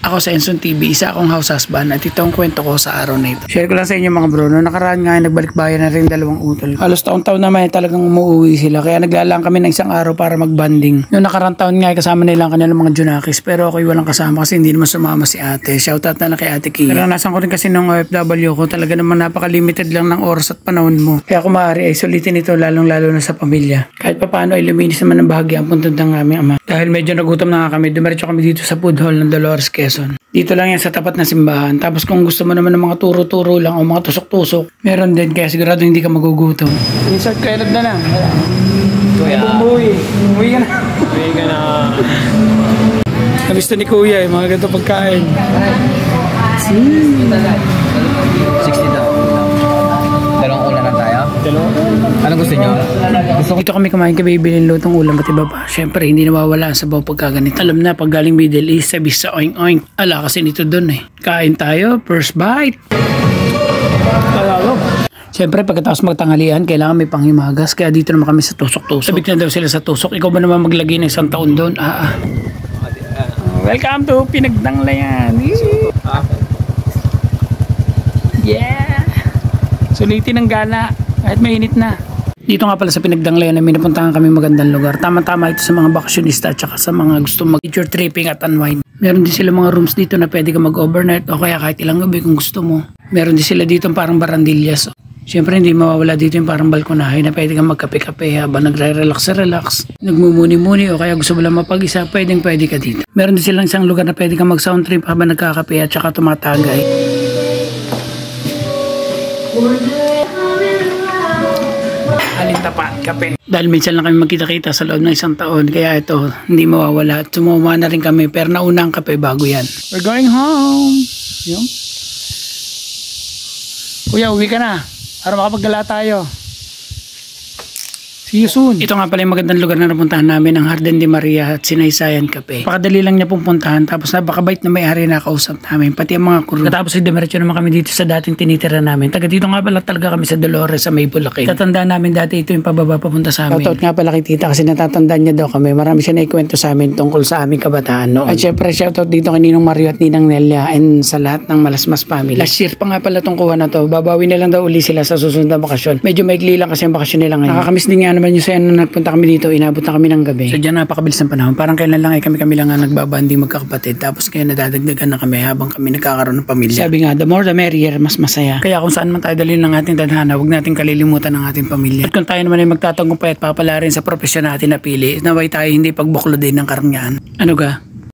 Ako sa Enson TV, isa akong house husband at ito ang kwento ko sa araw na ito. Share ko lang sa inyo mga bro, no nakaraan nga nagbalik bayan na rin dalawang utol. Halos taon-taon naman talagang umuwi sila kaya naglalaan kami ng isang araw para magbanding. Noong nakaraan taon nga kasama nila ang kanilang mga Junakis pero ako'y walang kasama kasi hindi naman sumama si ate. Shoutout na lang kay ate Kia. Naranasan ko rin kasi nung OFW ko talaga naman napaka-limited lang ng oras at panahon mo. Kaya kung maaari ay sulitin ito lalong-lalo na sa pamilya. Kahit papaano ay luminis naman ng bahagi ang puntod ng aming ama. Dahil medyo nagutom na nga kami, dumiretso kami dito sa food hall ng Dolores, Quezon. Dito lang yan sa tapat na simbahan. Tapos kung gusto mo naman ng mga turo-turo lang o mga tusok-tusok, meron din kaya sigurado hindi ka magugutom. Insert ka na lang. Kuya. Umuwi ka na. Umuwi ka na. Gusto ni Kuya mga ganito pagkain. 60 daw. Dalawang ulam na tayo? Anong gusto nyo? Dito kami kumain kay bibilin lutong ulam at iba pa. Siyempre hindi nawawala ang sabaw pagkaganito. Alam na pag galing Middle East, sabi sa oink oink. Ala kasi nito dun eh. Kain tayo, first bite. Siyempre pagkatapos magtanghalian, kailangan may panghimagas. Kaya dito naman kami sa tusok-tusok. Sabik na daw sila sa tusok. Ikaw ba naman maglagay ng isang taon doon? Welcome to Pinagdanglayan. Yeah! Sulitin ng gala kahit mainit na. Dito nga pala sa Pinagdanglayan na minapuntahan kami magandang lugar. Tama-tama ito sa mga bakasyonista at saka sa mga gusto mag-picture tripping at unwind. Meron din sila mga rooms dito na pwede ka mag-overnight o kaya kahit ilang gabi kung gusto mo. Meron din sila dito parang barandillas. Siyempre hindi mawawala dito yung parang balkonahe na pwede kang magkape-kape habang nagre-relax. Nagmumuni-muni o kaya gusto mo lang mapag-isa, pwede ka dito. Meron din silang isang lugar na pwede kang mag-sound trip habang nagkakape at saka tumatagay. Alintapat, kape. Dahil minsan lang kami magkita-kita sa loob ng isang taon, kaya ito, hindi mawawala. Sumama na rin kami, pero nauna ang kape bago yan. We're going home! Yung? Kuya, uwi ka na. Para makapaggala tayo. See you soon. Ito nga pala yung magandang lugar na napuntahan namin, ang Harden de Maria at Sinaysayan Cafe. Pakadali lang niya pong puntahan, tapos napakabait na may-ari na kausap namin, pati ang mga crew. Tapos dumiretso naman kami dito sa dating tinitira namin. Taga dito nga pala talaga kami sa Dolores sa May Bulacan. Tatandaan namin dati ito yung pababa papunta sa amin. Shoutout nga pala kay tita kasi natatandaan niya daw kami. Marami siya naikwento sa amin tungkol sa aming kabataan noon. At syempre shoutout dito kay Ninong Mario at Ninang Nelia and sa lahat ng Malasmas family. Last year pa nga pala tong kuha na to. Babawi na lang daw uli sila sa susunod na bakasyon. Medyo maikli lang kasi ang bakasyon nila ngayon. Nakakamiss din nga naman yung sayo nung nagpunta kami dito, inabot na kami ng gabi. So dyan napakabilis ng panahon. Parang kailan lang ay kami lang nga nagbabanding magkakapatid. Tapos kaya nadadagdagan na kami habang kami nagkakaroon ng pamilya. Sabi nga, the more the merrier, mas masaya. Kaya kung saan man tayo dalhin ng ating tadhana, huwag natin kalilimutan ng ating pamilya. At kung tayo naman ay magtatagumpay at papala rin sa profesyon natin na pili, naway tayo hindi pagbuklo din ng karangyaan. Ano ga?